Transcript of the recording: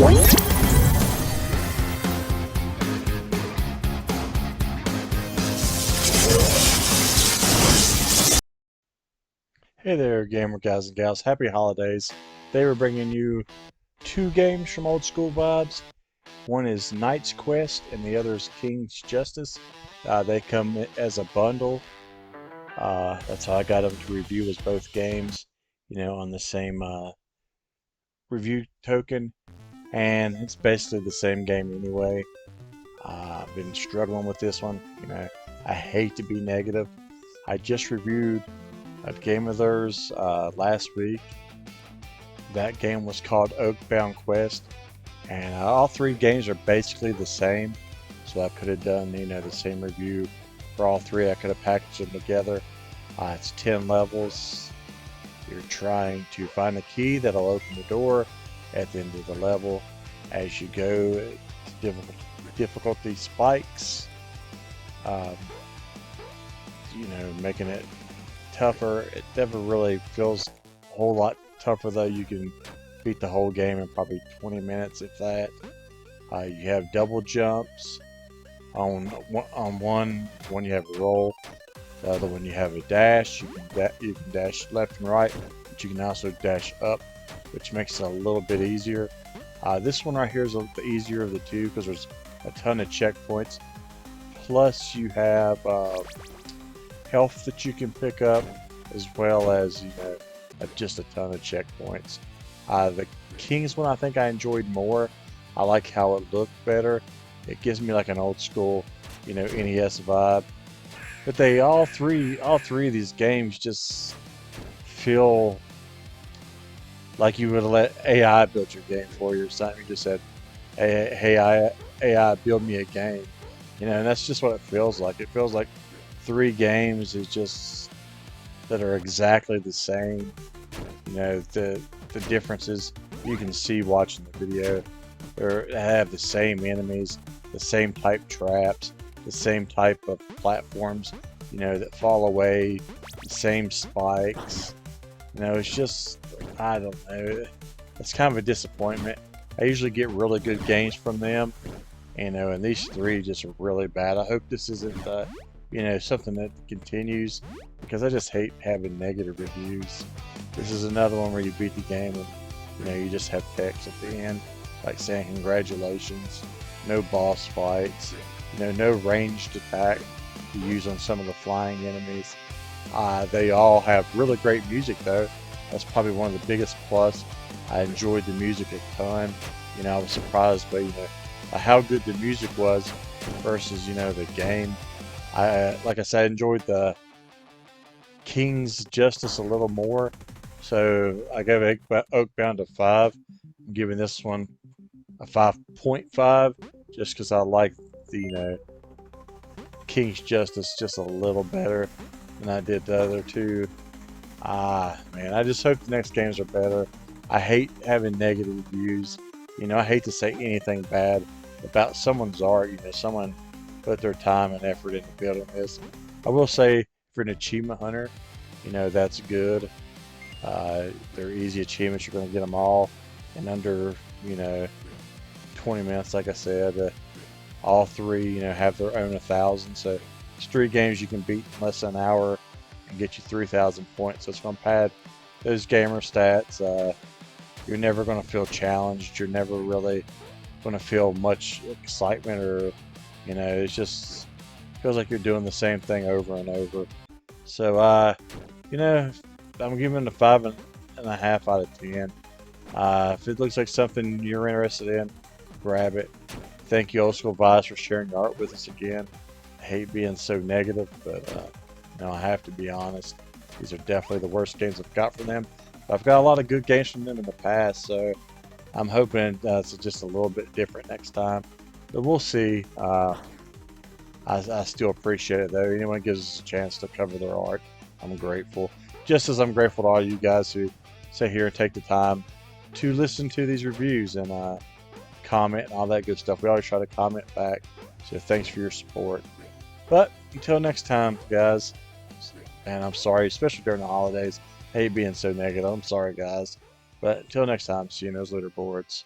Hey there, gamer guys and gals. Happy holidays. They were bringing you two games from Old School Vibes. One is Knight's Quest and the other is King's Justice. They come as a bundle. That's how I got them to review as both games, on the same review token. And it's basically the same game anyway. I've been struggling with this one. I hate to be negative. I just reviewed a game of theirs last week. That game was called Oakbound Quest, and all three games are basically the same. So I could have done, the same review for all three. I could have packaged them together. It's 10 levels. You're trying to find a key that'll open the door at the end of the level. As you go, difficulty spikes. Making it tougher. It never really feels a whole lot tougher though. You can beat the whole game in probably 20 minutes, if that. You have double jumps. On one you have a roll. The other one you have a dash. You can dash left and right, but you can also dash up, which makes it a little bit easier. This one right here is the easier of the two because there's a ton of checkpoints. Plus you have health that you can pick up, as well as just a ton of checkpoints. The King's one I think I enjoyed more. I like how it looked better. It gives me like an old school, NES vibe. But all three of these games just feel like you would let AI build your game for you or something. You just said, "Hey, AI, build me a game," and that's just what it feels like. It feels like three games is just that are exactly the same. The differences you can see watching the video. They have the same enemies, the same type traps, the same type of platforms, that fall away, the same spikes. It's just, I don't know. It's kind of a disappointment. I usually get really good games from them, and these three just are really bad. I hope this isn't, something that continues, because I just hate having negative reviews. This is another one where you beat the game and, you just have text at the end, like saying congratulations, no boss fights, no ranged attack to use on some of the flying enemies. They all have really great music though. That's probably one of the biggest plus. I enjoyed the music a ton. I was surprised by how good the music was versus the game. Like I said, I enjoyed the King's Justice a little more, so I gave Oakbound a 5. I'm giving this one a 5.5 just because I like the King's Justice just a little better than I did the other two. Man, I just hope the next games are better. I hate having negative reviews. I hate to say anything bad about someone's art. Someone put their time and effort into building this. I will say, for an achievement hunter, that's good. They're easy achievements. You're going to get them all in under, 20 minutes, like I said. All three, have their own 1,000. So it's three games you can beat in less than an hour and get you 3,000 points. So it's going to pad those gamer stats. You're never going to feel challenged. You're never really going to feel much excitement or, it's just feels like you're doing the same thing over and over. So, I'm giving it a 5.5 out of 10. If it looks like something you're interested in, grab it. Thank you, Old School Vibes, for sharing your art with us again. I hate being so negative, but I have to be honest. These are definitely the worst games I've got from them. But I've got a lot of good games from them in the past, so I'm hoping it's just a little bit different next time. But we'll see. I still appreciate it, though. Anyone gives us a chance to cover their art, I'm grateful. Just as I'm grateful to all you guys who sit here and take the time to listen to these reviews and comment and all that good stuff. We always try to comment back, so thanks for your support. But until next time, guys, and I'm sorry, especially during the holidays, I hate being so negative. I'm sorry, guys. But until next time, see you in those leaderboards.